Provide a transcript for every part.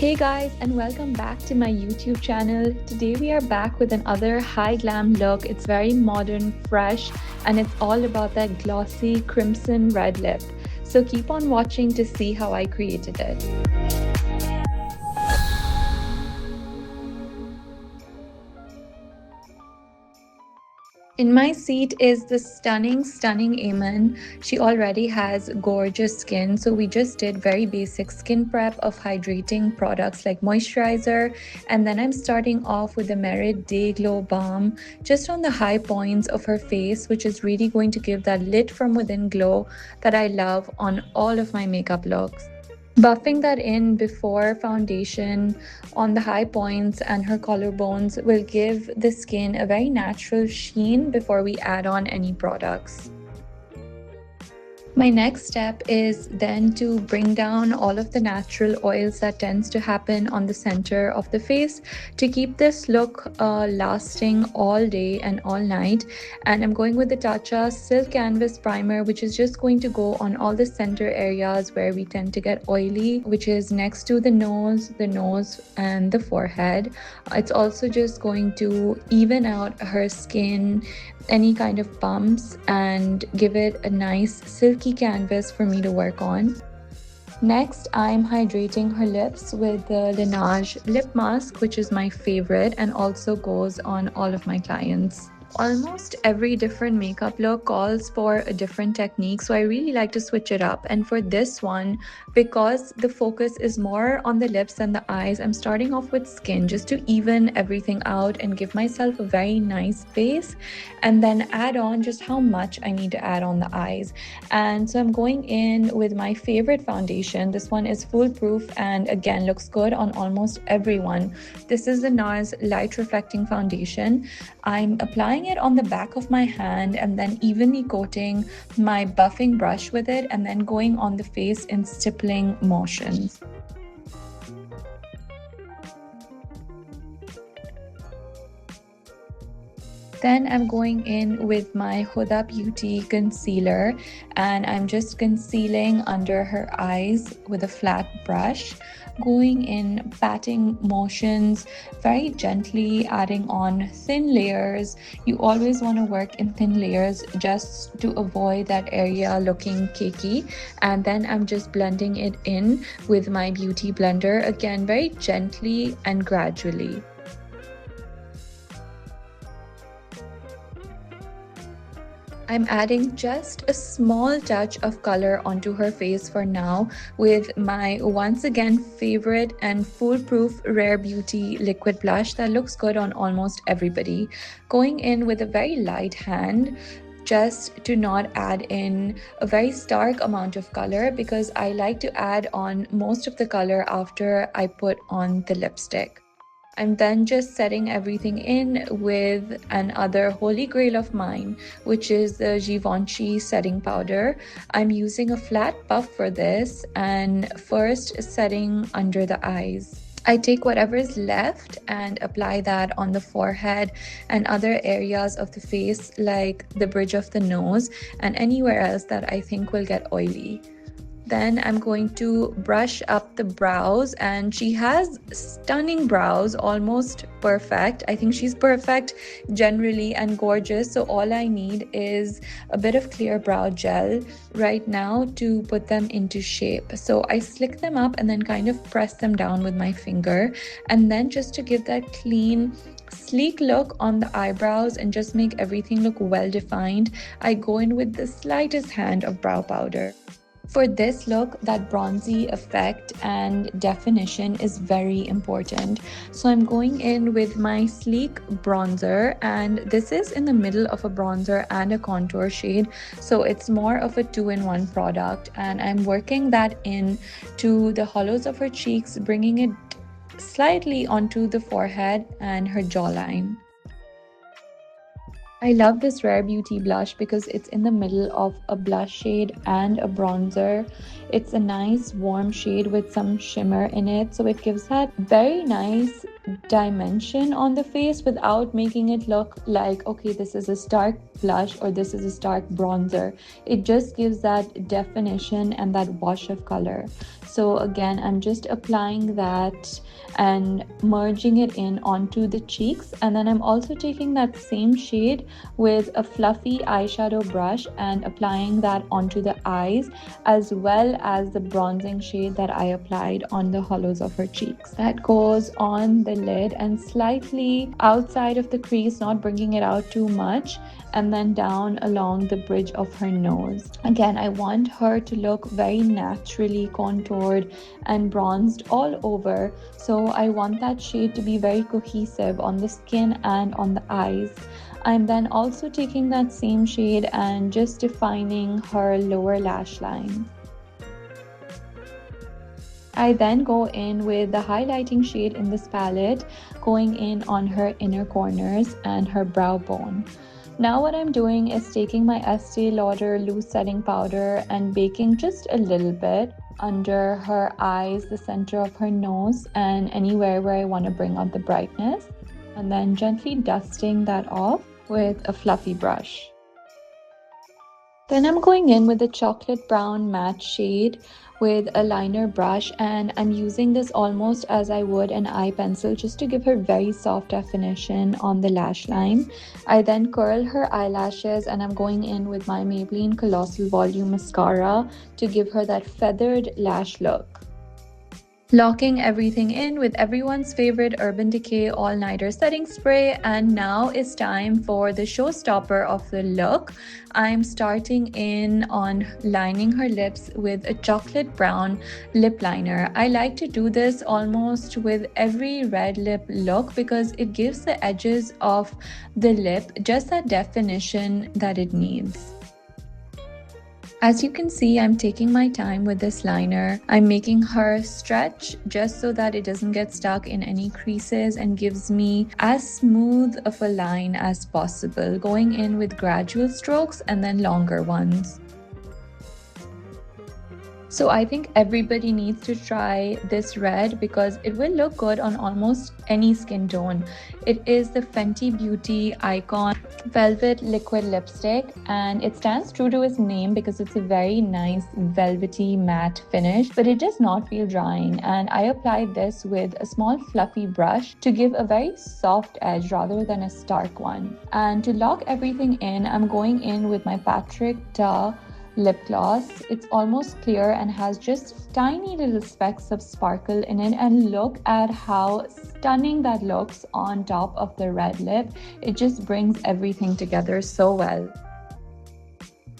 Hey guys, and welcome back to my YouTube channel. Today we are back with another high glam look. It's very modern, fresh, and it's all about that glossy crimson red lip. So keep on watching to see how I created it. In my seat is the stunning Amen. She already has gorgeous skin, so we just did very basic skin prep of hydrating products like moisturizer, and then I'm starting off with the Merit Day Glow Balm just on the high points of her face, which is really going to give that lit from within glow that I love on all of my makeup looks. Buffing that in before foundation on the high points and her collarbones will give the skin a very natural sheen before we add on any products. My next step is then to bring down all of the natural oils that tends to happen on the center of the face to keep this look lasting all day and all night. And I'm going with the Tatcha Silk Canvas Primer, which is just going to go on all the center areas where we tend to get oily, which is next to the nose, and the forehead. It's also just going to even out her skin, any kind of bumps, and give it a nice silky canvas for me to work on. Next, I'm hydrating her lips with the Laneige lip mask, which is my favorite and also goes on all of my clients. Almost every different makeup look calls for a different technique, so I really like to switch it up. And for this one, because the focus is more on the lips and the eyes, I'm starting off with skin just to even everything out and give myself a very nice base, and then add on just how much I need to add on the eyes. And so I'm going in with my favorite foundation. This one is foolproof and again looks good on almost everyone. This is the NARS Light Reflecting Foundation. I'm applying it on the back of my hand and then evenly coating my buffing brush with it and then going on the face in stippling motions. Then I'm going in with my Huda Beauty concealer and I'm just concealing under her eyes with a flat brush, going in patting motions, very gently adding on thin layers. You always want to work in thin layers just to avoid that area looking cakey. And then I'm just blending it in with my beauty blender, again very gently and gradually. I'm adding just a small touch of color onto her face for now with my once again favorite and foolproof Rare Beauty liquid blush that looks good on almost everybody. Going in with a very light hand just to not add in a very stark amount of color, because I like to add on most of the color after I put on the lipstick. I'm then just setting everything in with another holy grail of mine, which is the Givenchy setting powder. I'm using a flat puff for this and first setting under the eyes. I take whatever is left and apply that on the forehead and other areas of the face like the bridge of the nose and anywhere else that I think will get oily. Then I'm going to brush up the brows, and she has stunning brows, almost perfect. I think she's perfect generally and gorgeous, so all I need is a bit of clear brow gel right now to put them into shape. So I slick them up and then kind of press them down with my finger, and then just to give that clean sleek look on the eyebrows and just make everything look well defined, I go in with the slightest hand of brow powder. For this look, that bronzy effect and definition is very important. So I'm going in with my sleek bronzer, and this is in the middle of a bronzer and a contour shade. So it's more of a two-in-one product, and I'm working that in to the hollows of her cheeks, bringing it slightly onto the forehead and her jawline. I love this Rare Beauty blush because it's in the middle of a blush shade and a bronzer. It's a nice warm shade with some shimmer in it, so it gives that very nice dimension on the face without making it look like, okay, this is a stark blush or this is a stark bronzer. It just gives that definition and that wash of color. So again, I'm just applying that and merging it in onto the cheeks, and then I'm also taking that same shade with a fluffy eyeshadow brush and applying that onto the eyes, as well as the bronzing shade that I applied on the hollows of her cheeks. That goes on the lid and slightly outside of the crease, not bringing it out too much, and then down along the bridge of her nose. Again, I want her to look very naturally contoured and bronzed all over, so I want that shade to be very cohesive on the skin and on the eyes. I'm then also taking that same shade and just defining her lower lash line. I then go in with the highlighting shade in this palette, going in on her inner corners and her brow bone. Now what I'm doing is taking my Estee Lauder loose setting powder and baking just a little bit under her eyes, the center of her nose, and anywhere where I want to bring out the brightness, and then gently dusting that off with a fluffy brush. Then I'm going in with the chocolate brown matte shade with a liner brush, and I'm using this almost as I would an eye pencil just to give her very soft definition on the lash line. I then curl her eyelashes and I'm going in with my Maybelline Colossal Volume Mascara to give her that feathered lash look. Locking everything in with everyone's favorite Urban Decay All-Nighter Setting Spray, and now it's time for the showstopper of the look. I'm starting in on lining her lips with a chocolate brown lip liner. I like to do this almost with every red lip look because it gives the edges of the lip just that definition that it needs. As you can see, I'm taking my time with this liner. I'm making her stretch just so that it doesn't get stuck in any creases and gives me as smooth of a line as possible, going in with gradual strokes and then longer ones. So I think everybody needs to try this red because it will look good on almost any skin tone. It is the Fenty Beauty Icon Velvet Liquid Lipstick, and it stands true to its name because it's a very nice velvety matte finish, but it does not feel drying. And I applied this with a small fluffy brush to give a very soft edge rather than a stark one. And to lock everything in, I'm going in with my Patrick Ta lip gloss. It's almost clear and has just tiny little specks of sparkle in it, and look at how stunning that looks on top of the red lip. It just brings everything together so well.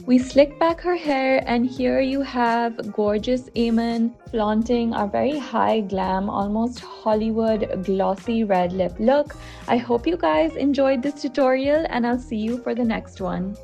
We slick back her hair, and here you have gorgeous Eamon flaunting our very high glam, almost Hollywood glossy red lip look. I hope you guys enjoyed this tutorial, and I'll see you for the next one.